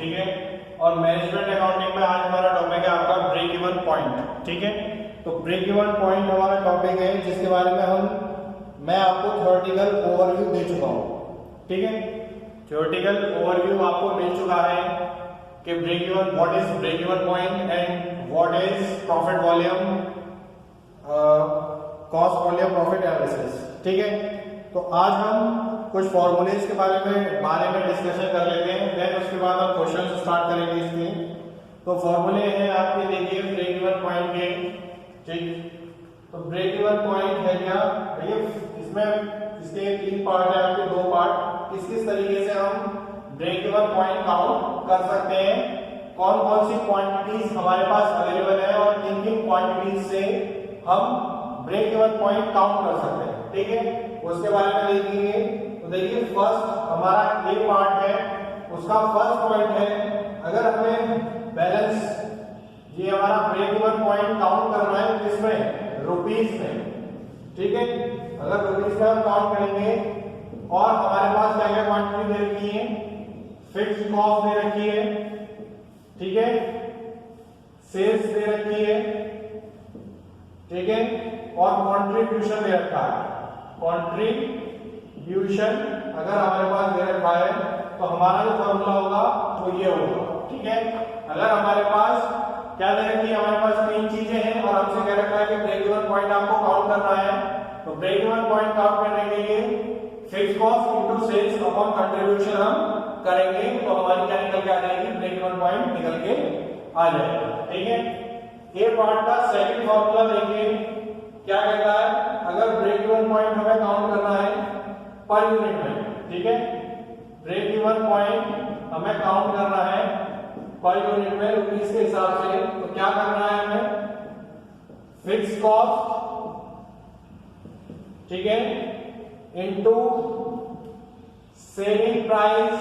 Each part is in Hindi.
ठीक है। और मैनेजमेंट अकाउंटिंग में आज हमारा टॉपिक है आपका ब्रेक इवन पॉइंट, ठीक है। तो ब्रेक इवन पॉइंट हमारा टॉपिक है जिसके बारे में मैं आपको थ्योरेटिकल ओवरव्यू दे चुका हूँ, ठीक है। थ्योरेटिकल ओवरव्यू आपको मिल चुका है कि break even, what is break even point and what is profit volume, cost volume profit analysis, ठीक है। तो आज हम कुछ फॉर्मूलेज के बारे में डिस्कशन कर लेते हैं, देन उसके बाद हम क्वेश्चन स्टार्ट करेंगे इसके। तो फॉर्मूले हैं आपके, देखिए ब्रेक इवन पॉइंट के, ठीक। तो ब्रेक इवन पॉइंट है क्या भैया, इसमें इसके 3 पार्ट है आपके, 2 पार्ट। किस तरीके से हम ब्रेक इवन पॉइंट काउंट कर सकते हैं, कौन कौन सी क्वांटिटीज हमारे पास अवेलेबल है और किन किन क्वांटिटीज से हम ब्रेक इवन पॉइंट काउंट कर सकते हैं, ठीक है। उसके बारे में देखेंगे। तो देखिए फर्स्ट हमारा ए पार्ट है, उसका फर्स्ट पॉइंट है, अगर हमें बैलेंस, ये हमारा ब्रेक इवन पॉइंट काउंट करना है किसमें, रुपीस में, ठीक है। अगर रुपीस में हम काउंट करेंगे और हमारे पास क्या क्या क्वांटिटी दे रखी है, फिक्स्ड कॉस्ट दे रखी है, ठीक है, सेल्स दे रखी है, ठीक है, और कंट्रीब्यूशन दे रखा है। कंट्रीब्यूशन अगर हमारे पास दे रखा है तो हमारा जो फॉर्मूला होगा वो ये होगा, ठीक है। अगर हमारे पास क्या दे रखी है, हमारे पास 3 चीजें हैं और हमसे कह रखा है कि ब्रेक इवन पॉइंट आपको काउंट करना है। तो ब्रेक इवन पॉइंट काउंट करने के लिए fixed cost into sales upon contribution हम करेंगे, तो हमारी क्या निकल के आ जाएगी, ब्रेक इवन पॉइंट निकल के आ जाएगा, ठीक है। ए पार्ट का सेकंड फॉर्मूला देखिए क्या कहता है, अगर ब्रेक इवन पॉइंट हमें काउंट करना है पर यूनिट में, ठीक है। ब्रेक इवन पॉइंट हमें काउंट करना है पर यूनिट में रुपीस के हिसाब से, तो क्या करना है हमें, फिक्स कॉस्ट, ठीक है, into selling price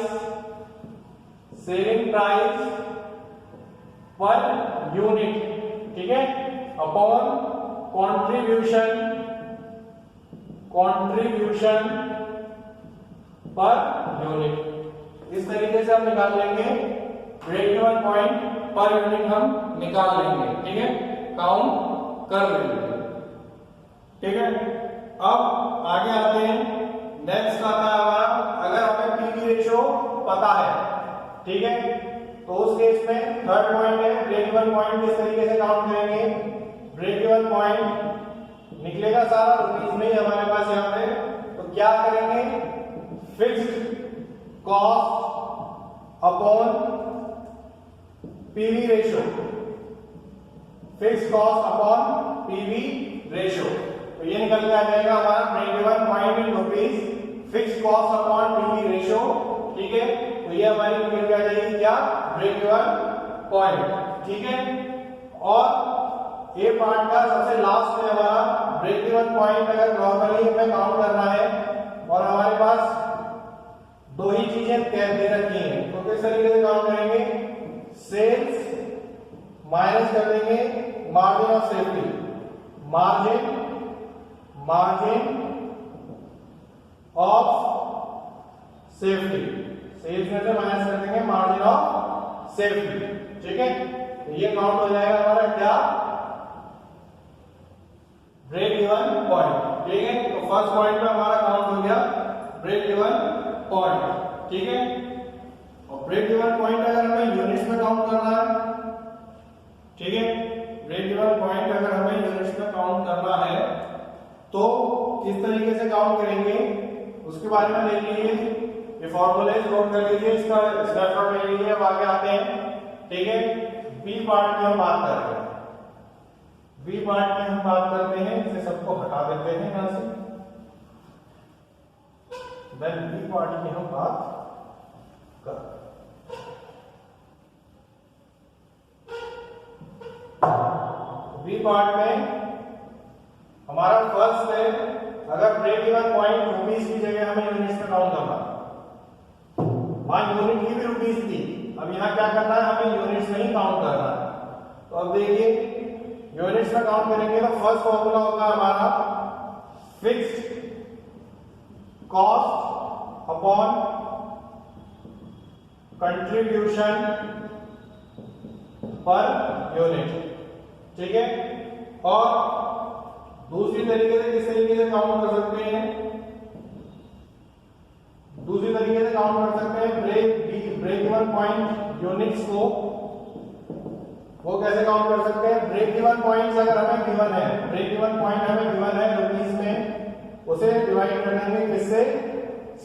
per unit, ठीक है, अपॉन कंट्रीब्यूशन पर यूनिट। इस तरीके से हम निकाल लेंगे break even point per unit, हम निकाल लेंगे, ठीक है, काउंट कर लेंगे, ठीक है। अब आगे आते हैं, नेक्स्ट आता है हमारा, अगर हमें पीवी रेशियो पता है, ठीक है, तो उस केस में थर्ड पॉइंट है ब्रेक इवन पॉइंट किस तरीके से काउंट करेंगे। ब्रेक इवन पॉइंट निकलेगा सारा रुपीस में ही हमारे पास यहाँ पे, तो क्या करेंगे, fixed cost upon PV ratio, fixed cost upon PV ratio, तो ये निकल के आ जाएगा हमारा break even point in rupees, fixed cost upon PV ratio, ठीक है। तो ये हमारी निकल के आ जाएगी क्या, ब्रेक इवन पॉइंट, ठीक है। और ए पार्ट का सबसे लास्ट में हमारा ब्रेक इवन पॉइंट अगर नॉर्मली हमें काउंट करना है और हमारे पास 2 ही चीजें दे रखी हैं, तो किस तरीके से काउंट करेंगे, सेल्स माइनस कर देंगे margin of safety, margin of safety, sales में से माइनस कर देंगे मार्जिन ऑफ सेफ्टी, ठीक है। तो ये काउंट हो जाएगा हमारा क्या, ब्रेक इवन पॉइंट, ठीक है। तो फर्स्ट पॉइंट पे हमारा काउंट हो गया ब्रेक इवन पॉइंट, ठीक है। और ब्रेक इवन पॉइंट अगर हमें यूनिट्स में काउंट करना है, ठीक है, ब्रेक इवन पॉइंट अगर हमें यूनिट्स में काउंट करना है तो किस तरीके से काउंट करेंगे, उसके बारे में देख लीजिए, ये फॉर्मूलेज नोट कर लीजिए, इसका स्नैपशॉट ले लीजिए। अब आगे आते हैं, ठीक है, बी पार्ट में हम बात कर रहे हैं, बी पार्ट में हम बात करते हैं, इसे सबको हटा देते हैं यहां से, देन बी पार्ट की हम बात कर, बी पार्ट में हमारा फर्स्ट है, अगर ब्रेक इवन पॉइंट रुपीस की जगह हमें यूनिट्स में काउंट करना, मान यूनिट की भी रुपीस थी, अब यहां क्या करना है, हमें यूनिट्स में ही काउंट करना है। तो अब देखिए यूनिट्स में काउंट करेंगे तो फर्स्ट फॉर्मूला होगा हमारा fixed cost upon contribution per unit, ठीक है। और दूसरी तरीके से किस तरीके से काउंट कर सकते हैं, दूसरी तरीके से काउंट कर सकते हैं ब्रेक इवन पॉइंट यूनिट्स को। वो कैसे काउंट कर सकते हैं, ब्रेक इवन पॉइंट्स अगर हमें गिवन है, ब्रेक इवन पॉइंट हमें गिवन है रुपीस में, उसे डिवाइड कर देंगे किससे,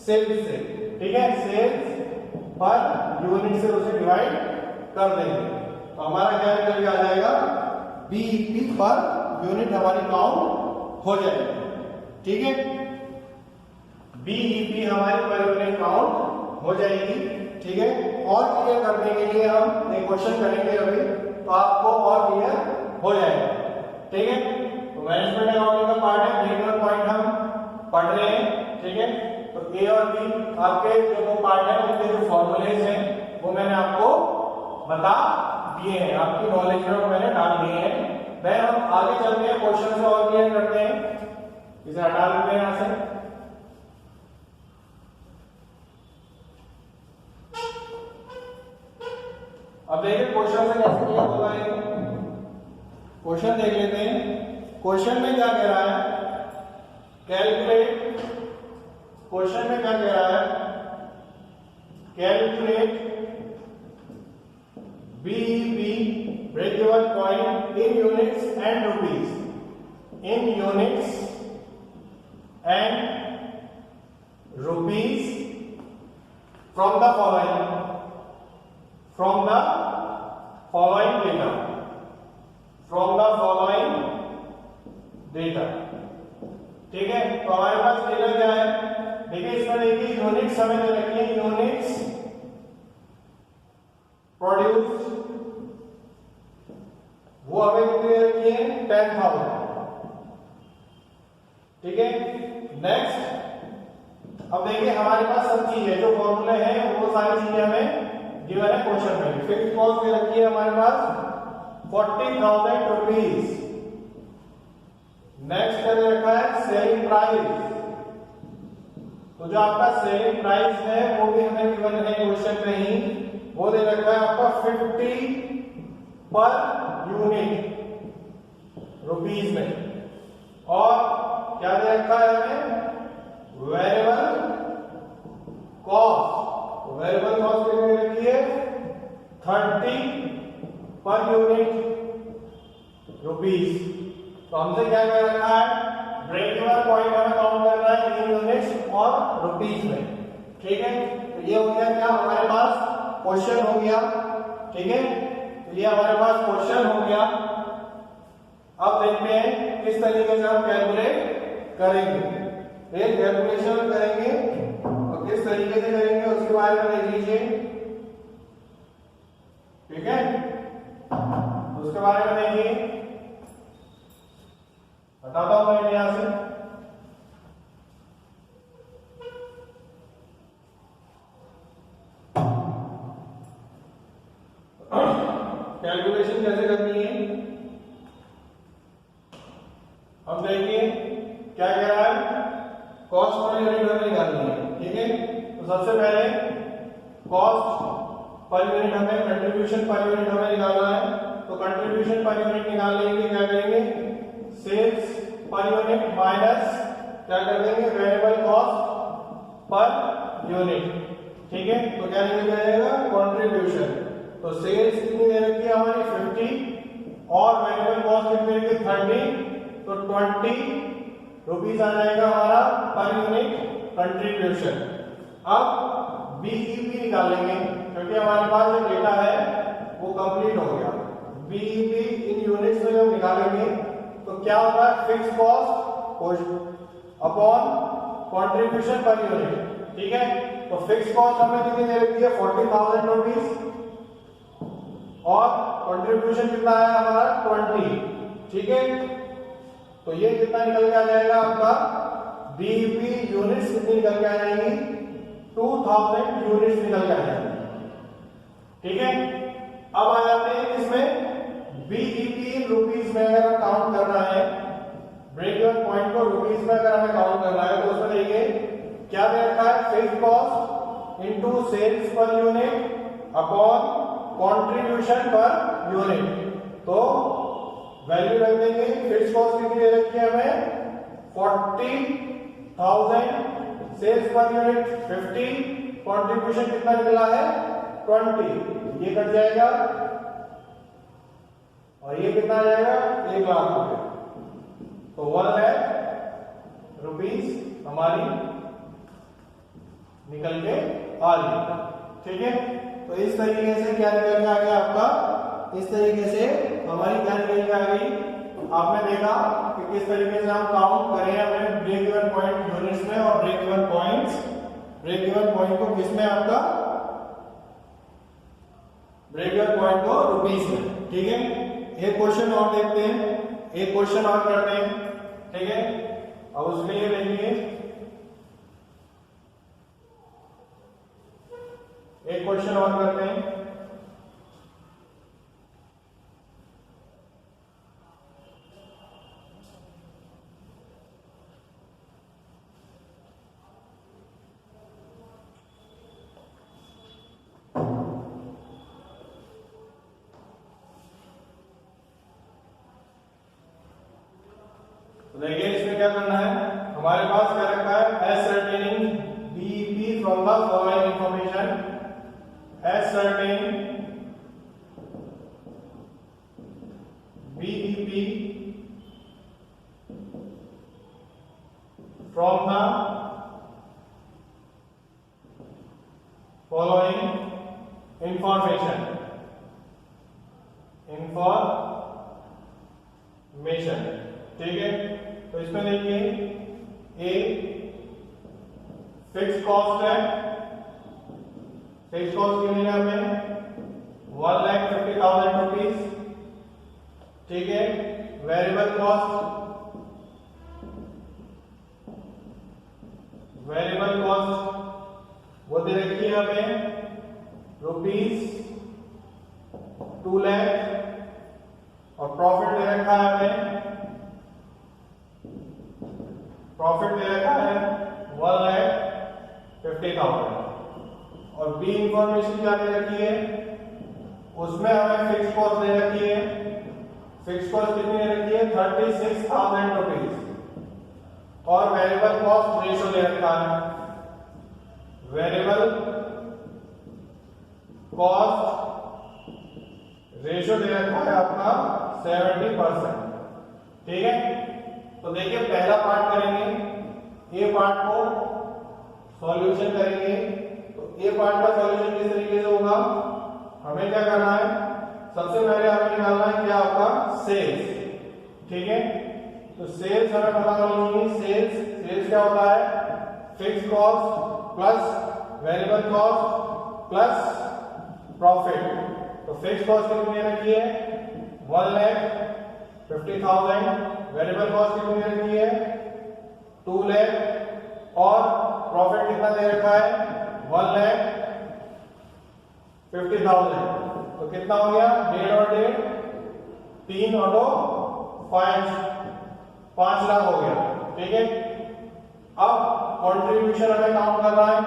सेल्स से, ठीक है। सेल्स पर यूनिट से उसे डिवाइड कर देंगे, तो हमारा क्या निकल के आ जाएगा, बीईपी पर यूनिट हमारी काउंट हो जाएगी, ठीक है। बीईपी हमारी पर यूनिट काउंट हो जाएगी, ठीक है। और क्लियर करने के लिए हम एक क्वेश्चन करेंगे अभी, तो आपको और क्लियर हो जाएगा, ठीक है। तो मैनेजमेंट अकाउंटिंग का पार्ट है, ब्रेक इवन पॉइंट हम पढ़ रहे हैं, ठीक है। तो ए और बी आपके जो दो पार्ट है, उनके जो फॉर्मूलेज हैं वो मैंने आपको बता दिए हैं, आपकी नॉलेज में मैंने डाल दिए हैं। देन हम आगे चलते हैं, क्वेश्चन से और क्लियर करते हैं, इसे हटा देते हैं यहां से। अब देखिए क्वेश्चन से कैसे क्लियर होगा ये, क्वेश्चन देख लेते हैं। क्वेश्चन में क्या कह रहा है, कैलकुलेट, क्वेश्चन में क्या कह रहा है, calculate BEP break even point in units and rupees, in units and rupees from the following, from the following data, from the following data, ठीक है। तो हमारे पास डेटा क्या है, देखिए इसमें देखिए यूनिट्स हमें दे रखी है, यूनिट्स प्रोड्यूस, वो हमें कितनी दे रखी है, 10,000, ठीक है। नेक्स्ट, अब देखिए हमारे पास सब चीज है, जो फॉर्मूले हैं वो सारी चीजें हमें गिवन है क्वेश्चन में। फिक्स्ड कॉस्ट में रखी है हमारे पास 40,000 रुपीज। नेक्स्ट क्या रखा है, सेलिंग प्राइस, तो जो आपका सेलिंग प्राइस है वो भी हमें गिवन है क्वेश्चन में ही, वो दे रखा है आपका 50 पर यूनिट रुपीज में। और क्या दे रखा है हमें, वेरिएबल कॉस्ट, वेरिएबल कॉस्ट कितनी रखी है, 30 पर यूनिट रुपीस। तो हमसे क्या कर रखा है, ब्रेक इवन पॉइंट हमें काउंट करना है इन यूनिट्स और रुपीस में, ठीक है। तो ये हो गया क्या, हमारे पास क्वेश्चन हो गया, ठीक है। तो ये हमारे पास क्वेश्चन हो गया। अब देखते हैं किस तरीके से हम कैलकुलेट करेंगे, एक कैलकुलेशन करेंगे और किस तरीके से करेंगे उसके बारे में देख लीजिए, ठीक है। उसके बारे में देखिए, बताता हूं मैं यहां से। कैलकुलेशन कैसे करनी है, अब देखिए क्या कह रहा है, कॉस्ट पर यूनिट हमें निकालनी है, ठीक है। तो सबसे पहले कॉस्ट पर यूनिट हमें, कंट्रीब्यूशन पर यूनिट हमें निकालना है। तो कंट्रीब्यूशन पर यूनिट निकालने के लिए क्या करेंगे, सेल्स पर यूनिट माइनस क्या कर देंगे, वेरिएबल कॉस्ट पर यूनिट, ठीक है। तो क्या निकल जाएगा, कंट्रीब्यूशन। तो सेल्स कितनी दे रखी है हमारी 50 और वेरिएबल कॉस्ट कितनी दे रखी है 30, तो 20 रुपीस आ जाएगा हमारा पर यूनिट कंट्रीब्यूशन। अब बीईपी निकालेंगे क्योंकि हमारे पास जो डेटा है वो कंप्लीट हो गया। बीईपी इन यूनिट्स में जब निकालेंगे तो क्या होगा, fix cost upon contribution per unit, ठीक है। तो फिक्स कॉस्ट हमें कितनी दे रखी है 40,000 रुपीस और कंट्रीब्यूशन कितना है हमारा 20, ठीक है। तो ये कितना निकल के आ जाएगा आपका, बीईपी यूनिट्स कितनी निकल के आ जाएंगी, 2000 यूनिट्स निकल के आ जाएंगी, ठीक है। अब आ जाते हैं इसमें बीईपी रुपीस में अगर काउंट करना है, ब्रेक इवन पॉइंट को रुपीस में अगर हमें काउंट करना है तो उसमें देखिए क्या दे रखा है, fixed cost into sales per unit upon contribution per unit. तो वैल्यू रख देंगे, फिक्स कॉस्ट कितनी दे रखी है हमें 40,000, सेल्स पर यूनिट 50, कंट्रीब्यूशन कितना निकला है 20, ये कट जाएगा और ये कितना आ जाएगा 1 लाख रुपए। तो 1 लाख रुपीस हमारी निकल के आ रही है। ठीक है, तो इस तरीके से क्या निकल के आ गया आपका, इस तरीके से हमारी क्या निकल के आ गई। आपने देखा कि किस तरीके से हम काउंट करें हमें ब्रेक इवन पॉइंट यूनिट्स में और ब्रेक इवन पॉइंट को किसमें, आपका ब्रेक इवन पॉइंट को रुपीस में। ठीक है, एक क्वेश्चन और देखते हैं, एक क्वेश्चन और करते हैं। ठीक है, अब उसके लिए देखिए एक क्वेश्चन और करते हैं। देखिए इसमें क्या करना है, हमारे पास क्या रखा है, ascertaining BEP from the following information, ascertain BEP from the following information। ठीक है, तो इसमें देखिए ए फिक्स कॉस्ट है, फिक्स कॉस्ट कितनी है हमें 1,50,000 रुपीज। ठीक है, वेरिएबल कॉस्ट वो दे रखी है हमें रुपीज 2 लाख और प्रॉफिट दे रखा है हमें, प्रॉफिट दे रखा है 1,50,000 और बी इंफॉर्मेशन क्या दे रखी है, उसमें हमें फिक्स कॉस्ट दे रखी है, फिक्स कॉस्ट कितनी दे रखी है 36,000 रुपीज और वेरिएबल कॉस्ट रेशो दे रखा है, वेरिएबल कॉस्ट रेशो दे रखा है आपका 70%। ठीक है, तो देखिए पहला पार्ट करेंगे, ए पार्ट को सॉल्यूशन करेंगे। तो ए पार्ट का सॉल्यूशन किस तरीके से होगा, हमें क्या करना है, सबसे पहले हमें निकालना है क्या आपका सेल्स। ठीक है, तो सेल्स हमें पता करनी है, सेल्स क्या होता है fix cost plus variable cost plus profit. तो फिक्स कॉस्ट कितनी रखी है 1,50,000, वेरिएबल कॉस्ट कितनी रखी है 2 लाख और प्रॉफिट कितना दे रखा है 1,50,000। तो कितना हो गया, 1.5 और 1.5 3 और 2 5 लाख हो गया। ठीक है, अब कंट्रीब्यूशन हमें काउंट करना है।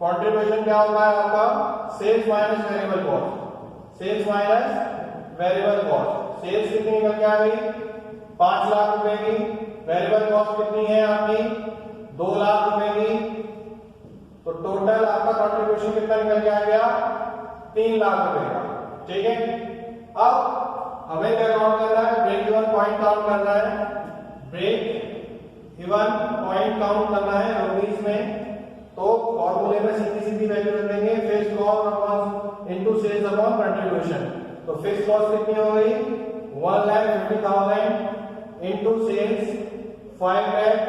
कंट्रीब्यूशन क्या होता है आपका sales minus variable cost, sales कितनी निकल के आ गई 5 लाख रुपए की, वेरिएबल कॉस्ट कितनी है आपकी 2 लाख रुपए की, तो टोटल आपका कंट्रीब्यूशन कितना निकल के आ गया 3 लाख रुपए का। ठीक है, अब हमें क्या काउंट करना है, ब्रेक इवन पॉइंट काउंट करना है, ब्रेक इवन पॉइंट काउंट करना है रुपीस में। तो फॉर्मूले में सीधी वैल्यू रख देंगे, fixed cost upon into sales upon contribution. तो फिक्स्ड कॉस्ट कितनी हो गई 1,50,000 into sales 5 lakh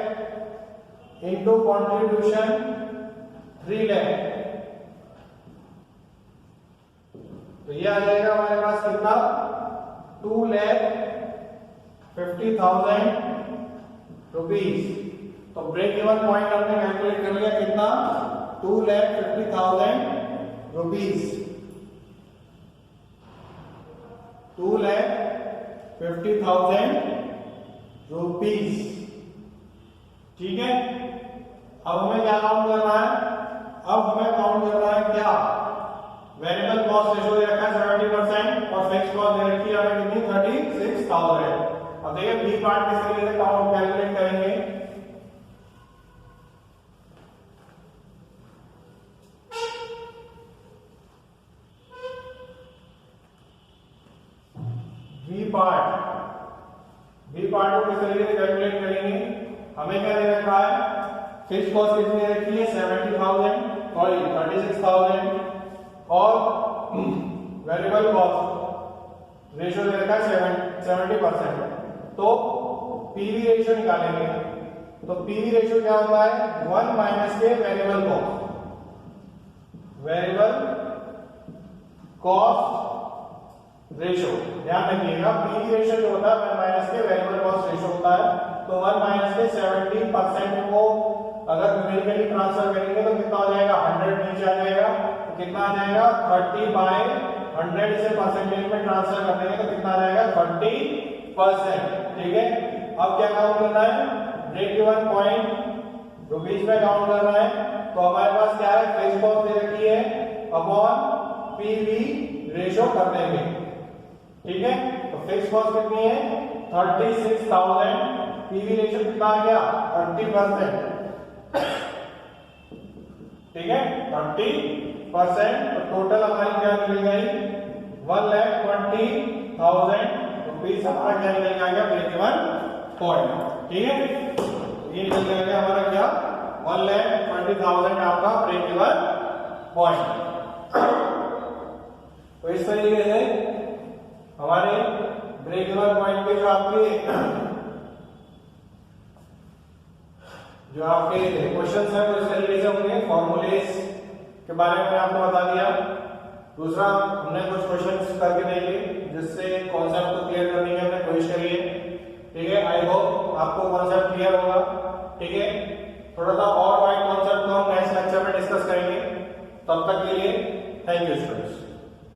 into contribution 3 lakh. तो ये आ जाएगा हमारे पास कितना 2,50,000 रुपीज। तो ब्रेक इवन पॉइंट हमने कैलकुलेट कर लिया कितना 2,50,000 रुपीज, 2,50,000 रुपीज। ठीक है, अब हमें क्या काउंट करना है, अब हमें काउंट करना है क्या, वेरिएबल कॉस्ट रेशियो दे रखा है 70% और फिक्स कॉस्ट दे रखी है हमें कितनी 36,000। अब देखिए बी पार्ट किस तरीके से काउंट कैलकुलेट करेंगे। बी पार्ट को किस तरीके से कैलकुलेट करेंगे, हमें क्या दे रखा है, फिक्स कॉस्ट कितनी दे रखी है 70,000 सॉरी 36,000 और वेरिएबल कॉस्ट रेशियो दे रखा है 70%। तो पीवी रेशियो निकालेंगे, तो पीवी रेशियो क्या होता है 1 माइनस के वेरिएबल कॉस्ट रेशियो। ध्यान रखिएगा पीवी रेशियो जो होता है 1 माइनस के वेरिएबल कॉस्ट रेशियो होता है। तो 1 माइनस के 70% को अगर न्यूमेरिकली ट्रांसफर करेंगे तो कितना हो जाएगा 100 नीचे आ जाएगा, तो कितना आ जाएगा 30/100 से परसेंटेज में ट्रांसफर कर देंगे तो कितना आ जाएगा 30%। ठीक है, अब क्या काउंट करना है, ब्रेक इवन पॉइंट रुपीज में काउंट करना है। तो हमारे पास क्या है, फिक्स कॉस्ट दे रखी है अपॉन पीवी रेशियो कर देंगे। ठीक है, तो फिक्स कॉस्ट कितनी है 36,000, पीवी रेशियो कितना आ गया 30%। ठीक है 30%, तो टोटल हमारी क्या निकल गई 1,20,000 रुपीज हमारा क्या निकल गया ब्रेक इवन पॉइंट। ठीक है, ये निकल गया हमारा क्या 1,20,000 आपका ब्रेक इवन पॉइंट। तो इस तरीके से हमारे ब्रेक इवन पॉइंट के जो आपके क्वेश्चन है वो इस तरीके से होंगे। फॉर्मूलेस के बारे में आपको बता दिया। दूसरा हमने कुछ क्वेश्चन करके देखे जिससे कॉन्सेप्ट को क्लियर करने की हमने कोशिश करी है। ठीक है, आई होप आपको कॉन्सेप्ट क्लियर होगा। ठीक है, थोड़ा सा और वाइड कॉन्सेप्ट को हम नेक्स्ट लेक्चर में डिस्कस करेंगे। तब तक के लिए थैंक यू स्टूडेंट्स।